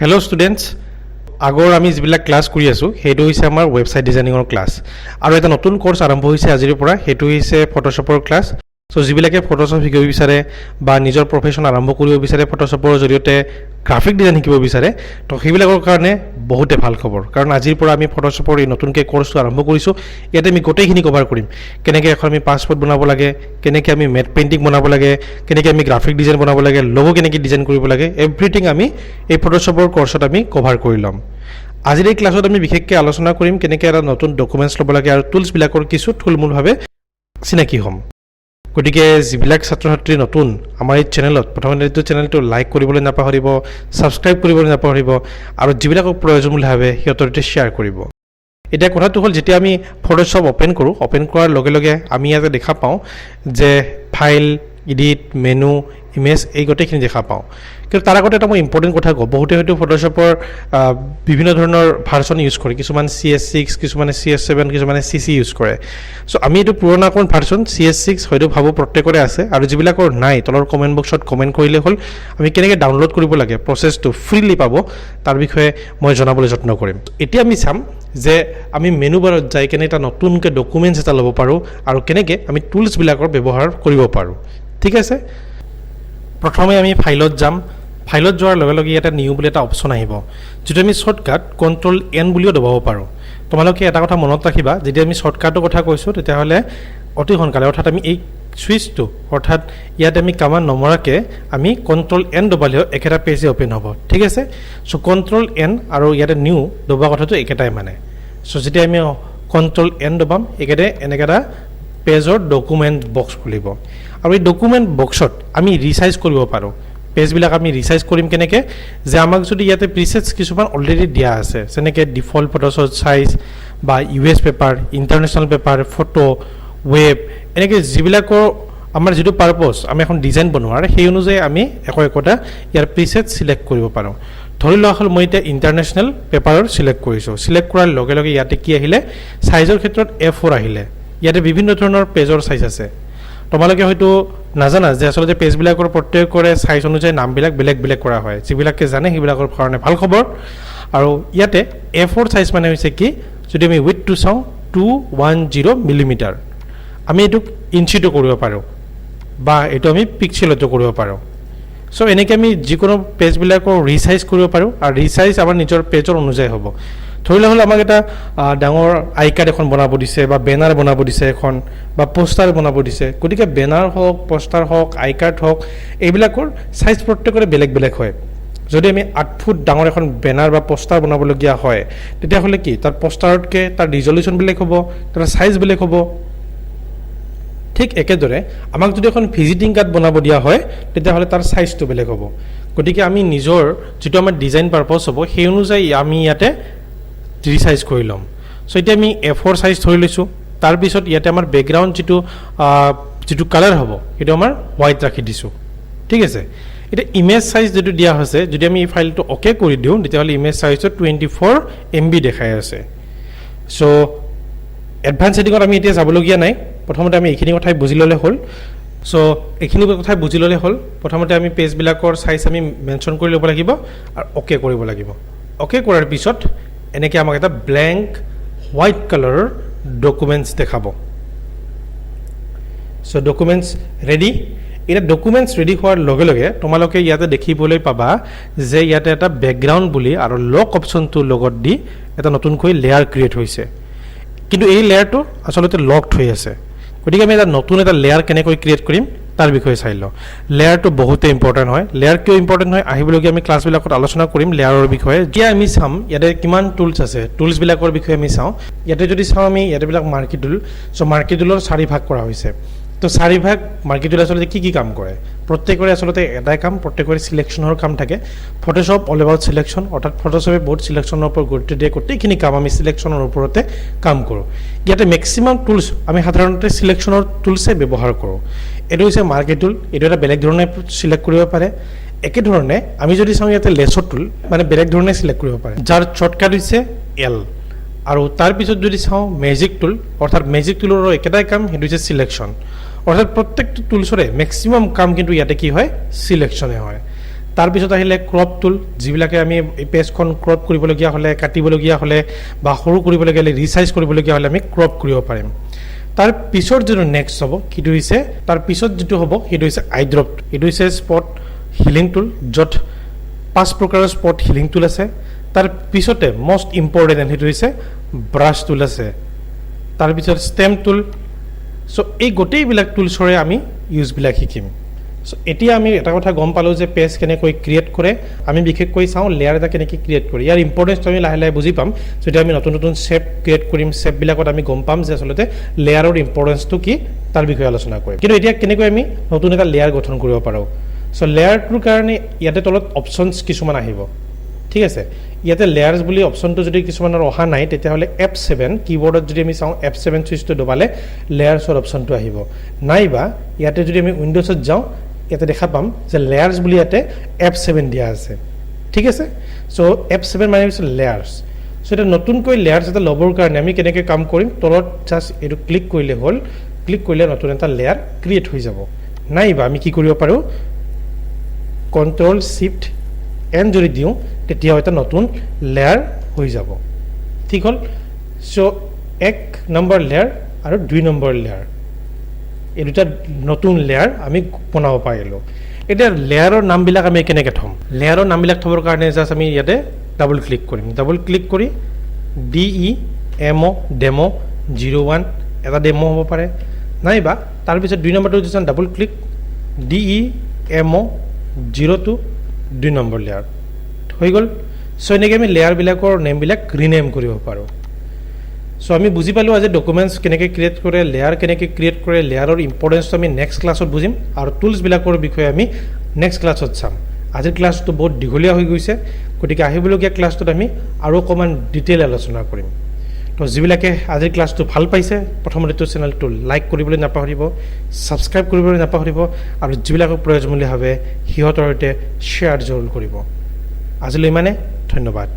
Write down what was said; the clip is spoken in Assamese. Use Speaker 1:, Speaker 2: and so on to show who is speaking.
Speaker 1: হেল্ল' ষ্টুডেণ্টছ, আগৰ আমি যিবিলাক ক্লাছ কৰি আছোঁ সেইটো হৈছে আমাৰ ৱেবছাইট ডিজাইনিঙৰ ক্লাছ আৰু এটা নতুন কোৰ্চ আৰম্ভ হৈছে আজিৰ পৰা। সেইটো হৈছে ফটোশ্বপৰ ক্লাছ। চ' যিবিলাকে ফটোশ্বপ শিকিব বিচাৰে বা নিজৰ প্ৰফেশ্যন আৰম্ভ কৰিব বিচাৰে ফটোশ্বপৰ জৰিয়তে গ্ৰাফিক ডিজাইন শিকিব বিচাৰে, তো সেইবিলাকৰ কাৰণে বহুতে ভাল খবৰ, কাৰণ আজিৰ পৰা আমি ফটোশ্বপৰ এই নতুনকৈ কোৰ্চটো আৰম্ভ কৰিছোঁ। ইয়াতে আমি গোটেইখিনি কভাৰ কৰিম। কেনেকৈ এখন আমি পাছপৰ্ট বনাব লাগে, কেনেকৈ আমি মেট পেইণ্টিং বনাব লাগে, কেনেকৈ আমি গ্ৰাফিক ডিজাইন বনাব লাগে, লগো কেনেকৈ ডিজাইন কৰিব লাগে, এভৰিথিং আমি এই ফটোশ্বপৰ কোৰ্চত আমি কভাৰ কৰি ল'ম। আজিৰ এই ক্লাছত আমি বিশেষকৈ আলোচনা কৰিম কেনেকৈ এটা নতুন ডকুমেণ্টছ ল'ব লাগে আৰু টুলছবিলাকৰ কিছু থুলমূলভাৱে চিনাকি হ'ম। গতিকে যিবিলাক ছাত্ৰ ছাত্ৰী নতুন আমাৰ এই চেনেলত, প্ৰথমতে এইটো চেনেলটো লাইক কৰিবলৈ নাপাহৰিব, ছাবস্ক্ৰাইব কৰিবলৈ নাপাহৰিব আৰু যিবিলাকক প্ৰয়োজন বুলি ভাবে সিহঁতৰ সৈতে শ্বেয়াৰ কৰিব। এতিয়া কথাটো হ'ল, যেতিয়া আমি ফটোশ্বপ অ'পেন কৰোঁ, অ'পেন কৰাৰ লগে লগে আমি ইয়াতে দেখা পাওঁ যে ফাইল, এডিট, মেনু, ইমেজ এই গোটেইখিনি দেখা পাওঁ। কিন্তু তাৰ আগতে এটা মই ইম্পৰ্টেণ্ট কথা কওঁ। বহুতে হয়তো ফটোশ্বপৰ বিভিন্ন ধৰণৰ ভাৰ্চন ইউজ কৰে। কিছুমান CS6, কিছুমানে CS7, কিছুমানে CC ইউজ কৰে। চ' আমি এইটো পুৰণা অকণ ভাৰ্চন CS6 হয়তো ভাবোঁ প্ৰত্যেকৰে আছে, আৰু যিবিলাকৰ নাই তলৰ কমেণ্ট বক্সত কমেণ্ট কৰিলে হ'ল। আমি কেনেকৈ ডাউনলোড কৰিব লাগে, প্ৰচেছটো ফ্ৰীলি পাব, তাৰ বিষয়ে মই জনাবলৈ যত্ন কৰিম। এতিয়া আমি চাম যে আমি মেনু বাৰত যাই কেনে এটা নতুনকৈ ডকুমেণ্টছ এটা ল'ব পাৰোঁ আৰু কেনেকৈ আমি টুলছবিলাকৰ ব্যৱহাৰ কৰিব পাৰোঁ। ঠিক আছে, প্ৰথমে আমি ফাইলত যাম। ফাইলত যোৱাৰ লগে লগে ইয়াতে নিউ বুলি এটা অপশ্যন আহিব, যিটো আমি শ্বৰ্টকাট Ctrl+N বুলিও দবাব পাৰোঁ। তোমালোকে এটা কথা মনত ৰাখিবা, যেতিয়া আমি শ্বৰ্টকাটৰ কথা কৈছোঁ তেতিয়াহ'লে অতি সোনকালে, অৰ্থাৎ আমি এই ছুইচটো, অৰ্থাৎ ইয়াতে আমি কামাণ্ড নমৰাকৈ আমি Ctrl+N দবালেও একেটা পেজে অ'পেন হ'ব। ঠিক আছে, চ' Ctrl+N আৰু ইয়াতে নিউ দবোৱা কথাটো একেটাই মানে। চ' যেতিয়া আমি Ctrl+N দবাম, এনেকৈ এটা পেজৰ ডকুমেণ্ট বক্স খুলিব, আৰু এই ডকুমেণ্ট বক্সত আমি ৰিচাইজ কৰিব পাৰোঁ। পেজবিলাক আমি ৰিচাইজ কৰিম কেনেকৈ, যে আমাক যদি ইয়াতে প্ৰিচেটছ কিছুমান অলৰেডি দিয়া আছে, যেনেকৈ ডিফল্ট ফটোশ্বপ চাইজ বা US paper, international paper, photo, web, এনেকৈ যিবিলাকৰ আমাৰ যিটো পাৰপ'জ আমি এখন ডিজাইন বনোৱাৰ, সেই অনুযায়ী আমি একোটা ইয়াৰ প্ৰিচেট চিলেক্ট কৰিব পাৰোঁ। ধৰি লোৱা হ'ল মই এতিয়া ইণ্টাৰনেশ্যনেল পেপাৰৰ চিলেক্ট কৰিছোঁ। চিলেক্ট কৰাৰ লগে লগে ইয়াতে কি আহিলে, চাইজৰ ক্ষেত্ৰত A4 আহিলে। ইয়াতে বিভিন্ন ধৰণৰ পেজৰ চাইজ আছে। তোমালোকে হয়তো নাজানা যে আচলতে পেজবিলাকৰ প্ৰত্যেকৰে চাইজ অনুযায়ী নামবিলাক বেলেগ বেলেগ কৰা হয়। যিবিলাকে জানে সেইবিলাকৰ কাৰণে ভাল খবৰ। আৰু ইয়াতে A4 চাইজ মানে হৈছে কি, যদি আমি উইথটো চাওঁ 210 মিলিমিটাৰ, আমি এইটোক ইঞ্চিটো কৰিব পাৰোঁ বা এইটো আমি পিক্সেলতো কৰিব পাৰোঁ। চ' এনেকৈ আমি যিকোনো পেজবিলাকৰ ৰিচাইজ কৰিব পাৰোঁ, আৰু ৰিচাইজ আমাৰ নিজৰ পেজৰ অনুযায়ী হ'ব। ধৰি লোৱা হ'ল আমাক এটা ডাঙৰ আই কাৰ্ড এখন বনাব দিছে, বা বেনাৰ বনাব দিছে এখন, বা পোষ্টাৰ বনাব দিছে। গতিকে বেনাৰ হওক, পোষ্টাৰ হওক, আই কাৰ্ড হওক, এইবিলাকৰ চাইজ প্ৰত্যেকৰে বেলেগ বেলেগ হয়। যদি আমি 8 ফুট ডাঙৰ এখন বেনাৰ বা পোষ্টাৰ বনাবলগীয়া হয়, তেতিয়াহ'লে কি তাৰ পোষ্টাৰতকৈ তাৰ ৰিজলিউশ্যন বেলেগ হ'ব, তাৰ চাইজ বেলেগ হ'ব। ঠিক একেদৰে আমাক যদি এখন ভিজিটিং কাৰ্ড বনাব দিয়া হয়, তেতিয়াহ'লে তাৰ চাইজটো বেলেগ হ'ব। গতিকে আমি নিজৰ যিটো আমাৰ ডিজাইন পাৰপ'জ হ'ব, সেই অনুযায়ী আমি ইয়াতে ৰিচাইজ কৰি ল'ম। চ' এতিয়া আমি A4 চাইজ ধৰি লৈছোঁ। তাৰপিছত ইয়াতে আমাৰ বেকগ্ৰাউণ্ড যিটো কালাৰ হ'ব সেইটো আমাৰ হোৱাইট ৰাখি দিছোঁ। ঠিক আছে, এতিয়া ইমেজ চাইজ যিটো দিয়া হৈছে, যদি আমি এই ফাইলটো অ'কে কৰি দিওঁ, তেতিয়াহ'লে ইমেজ চাইজত 24 MB দেখাই আছে। চ' এডভান্স ছেটিঙত আমি এতিয়া যাবলগীয়া নাই। প্ৰথমতে আমি এইখিনি কথাই বুজি ল'লে হ'ল। চ' এইখিনি কথাই বুজি ল'লে হ'ল। প্ৰথমতে আমি পেজবিলাকৰ চাইজ আমি মেনশ্যন কৰি ল'ব লাগিব আৰু অ'কে কৰিব লাগিব। অ'কে কৰাৰ পিছত এনেকৈ আমাক এটা ব্লেংক হোৱাইট কালাৰৰ ডকুমেণ্টছ দেখাব। চ' ডকুমেণ্টছ ৰেডি। এতিয়া ডকুমেণ্টছ ৰেডি হোৱাৰ লগে লগে তোমালোকে ইয়াতে দেখিবলৈ পাবা যে ইয়াতে এটা বেকগ্ৰাউণ্ড বুলি আৰু লক অপশ্যনটোৰ লগত দি এটা নতুনকৈ লেয়াৰ ক্ৰিয়েট হৈছে। কিন্তু এই লেয়াৰটো আচলতে লকড হৈ আছে। গতিকে আমি এটা নতুন এটা লেয়াৰ কেনেকৈ ক্ৰিয়েট কৰিম তাৰ বিষয়ে চাই লওঁ। লেয়াৰটো বহুতেই ইম্পৰ্টেণ্ট হয়। লেয়াৰ কিয় ইম্পৰ্টেণ্ট হয় আহিবলগীয়া আমি ক্লাছবিলাকত আলোচনা কৰিম লেয়াৰৰ বিষয়ে। এতিয়া আমি চাম ইয়াতে কিমান টুলছ আছে, টুলছবিলাকৰ বিষয়ে আমি চাওঁ। ইয়াতে যদি চাওঁ আমি ইয়াতেবিলাক মাৰ্কি টুল। চ' মাৰ্কি টুলৰ 4 ভাগ কৰা হৈছে। তো 4 ভাগ মাৰ্কি টুলে আচলতে কি কাম কৰে, প্ৰত্যেকৰে আচলতে এটাই কাম, প্ৰত্যেকৰে চিলেকশ্যনৰ কাম থাকে। ফটোশ্বপ অল এবাউট চিলেকশ্যন, অৰ্থাৎ ফটোশ্বপে বহুত চিলেকশ্যনৰ ওপৰত গুৰুত্ব দিয়ে। গোটেইখিনি কাম আমি চিলেকশ্যনৰ ওপৰতে কাম কৰোঁ। ইয়াতে মেক্সিমাম টুলছ আমি সাধাৰণতে চিলেকশ্যনৰ টুলছে ব্যৱহাৰ কৰোঁ। এইটো হৈছে মাৰ্কি টুল। এইটো এটা বেলেগ ধৰণে চিলেক্ট কৰিব পাৰে। একেধৰণে আমি যদি চাওঁ ইয়াতে লেচৰ টুল, মানে বেলেগ ধৰণে চিলেক্ট কৰিব পাৰে, যাৰ শ্বৰ্টকাট হৈছে L। আৰু তাৰপিছত যদি চাওঁ মেজিক টুল, অৰ্থাৎ মেজিক টুলৰো একেটাই কাম, সেইটো হৈছে চিলেকশ্যন। অৰ্থাৎ প্ৰত্যেকটো টুলছৰে মেক্সিমাম কাম কিন্তু ইয়াতে কি হয়, চিলেকশ্যনে হয়। তাৰপিছত আহিলে ক্ৰপ টুল, যিবিলাকে আমি এই পেজখন ক্ৰপ কৰিবলগীয়া হ'লে, কাটিবলগীয়া হ'লে বা সৰু কৰিবলগীয়া হ'লে, ৰিচাইজ কৰিবলগীয়া হ'লে আমি ক্ৰপ কৰিব পাৰিম। তাৰ পিছৰ যিটো নেক্সট হ'ব সেইটো হৈছে, তাৰ পিছত যিটো হ'ব সেইটো হৈছে আই ড্ৰপ। এইটো হৈছে স্পট হিলিং টুল, য'ত 5 প্ৰকাৰৰ স্পট হিলিং টুল আছে। তাৰ পিছতে মষ্ট ইম্পৰ্টেণ্ট সেইটো হৈছে ব্ৰাছ টুল আছে। তাৰপিছত ষ্টেম টুল। চ' এই গোটেইবিলাক টুলছৰে আমি ইউজবিলাক শিকিম। চ' এতিয়া আমি এটা কথা গম পালোঁ যে পেজ কেনেকৈ ক্ৰিয়েট কৰে। আমি বিশেষকৈ চাওঁ লেয়াৰ এটা কেনেকৈ ক্ৰিয়েট কৰে। ইয়াৰ ইম্পৰ্টেঞ্চটো আমি লাহে লাহে বুজি পাম যেতিয়া আমি নতুন নতুন শ্বেপ ক্ৰিয়েট কৰিম। শ্বেপবিলাকত আমি গম পাম যে আচলতে লেয়াৰৰ ইম্পৰ্টেঞ্চটো কি তাৰ বিষয়ে আলোচনা কৰিম। কিন্তু এতিয়া কেনেকৈ আমি নতুন এটা লেয়াৰ গঠন কৰিব পাৰোঁ। চ' লেয়াৰটোৰ কাৰণে ইয়াতে তলত অপশ্যনছ কিছুমান আহিব, ঠিক আছে। ইয়াতে লেয়াৰ্ছ বুলি অপশ্যনটো যদি কিছুমানৰ অহা নাই তেতিয়াহ'লে F7 কীবৰ্ডত যদি আমি চাওঁ F7 চুইচটো দবালে লেয়াৰ্ছৰ অপশ্যনটো আহিব। নাইবা ইয়াতে যদি আমি উইণ্ড'জত যাওঁ ইয়াতে দেখা পাম যে লেয়াৰ্ছ বুলি ইয়াতে F7 দিয়া আছে, ঠিক আছে। চ' F7 মানে হৈছে লেয়াৰ্ছ। চ' এতিয়া নতুনকৈ লেয়াৰ্ছ এটা ল'বৰ কাৰণে আমি কেনেকৈ কাম কৰিম, তলত জাষ্ট এইটো ক্লিক কৰিলে হ'ল। ক্লিক কৰিলে নতুন এটা লেয়াৰ ক্ৰিয়েট হৈ যাব। নাইবা আমি কি কৰিব পাৰোঁ, Ctrl+Shift+N যদি দিওঁ তেতিয়া এটা নতুন লেয়াৰ হৈ যাব, ঠিক হ'ল। চ' 1 নম্বৰ লেয়াৰ আৰু 2 নম্বৰ লেয়াৰ, এই দুটা নতুন লেয়াৰ আমি বনাব পাৰিলোঁ। এতিয়া লেয়াৰৰ নামবিলাক আমি কেনেকৈ থ'ম। লেয়াৰৰ নামবিলাক থ'বৰ কাৰণে জাষ্ট আমি ইয়াতে ডাবল ক্লিক কৰিম। ডাবল ক্লিক কৰি DEMO01 এটা ডেমো হ'ব পাৰে। নাইবা তাৰপিছত 2 নম্বৰটো যদি double click DEMO02 2 number layer হৈ গ'ল। চ' এনেকৈ আমি লেয়াৰবিলাকৰ নেমবিলাক ৰিনেম কৰিব পাৰোঁ। চ' আমি বুজি পালোঁ আজি ডকুমেণ্টছ কেনেকৈ ক্ৰিয়েট কৰে, লেয়াৰ কেনেকৈ ক্ৰিয়েট কৰে। লেয়াৰৰ ইম্পৰ্টেঞ্চটো আমি নেক্সট ক্লাছত বুজিম আৰু টুলছবিলাকৰ বিষয়ে আমি নেক্সট ক্লাছত চাম। আজিৰ ক্লাছটো বহুত দীঘলীয়া হৈ গৈছে, গতিকে আহিবলগীয়া ক্লাছটোত আমি আৰু অকণমান ডিটেইল আলোচনা কৰিম। তো যিবিলাকে আজিৰ ক্লাছটো ভাল পাইছে প্ৰথমতেতো চেনেলটো লাইক কৰিবলৈ নাপাহৰিব, ছাবস্ক্ৰাইব কৰিবলৈ নাপাহৰিব আৰু যিবিলাকক প্ৰয়োজন বুলি ভাবে সিহঁতৰ সৈতে শ্বেয়াৰ জৰুৰ কৰিব। আজিলৈ ইমানে, ধন্যবাদ।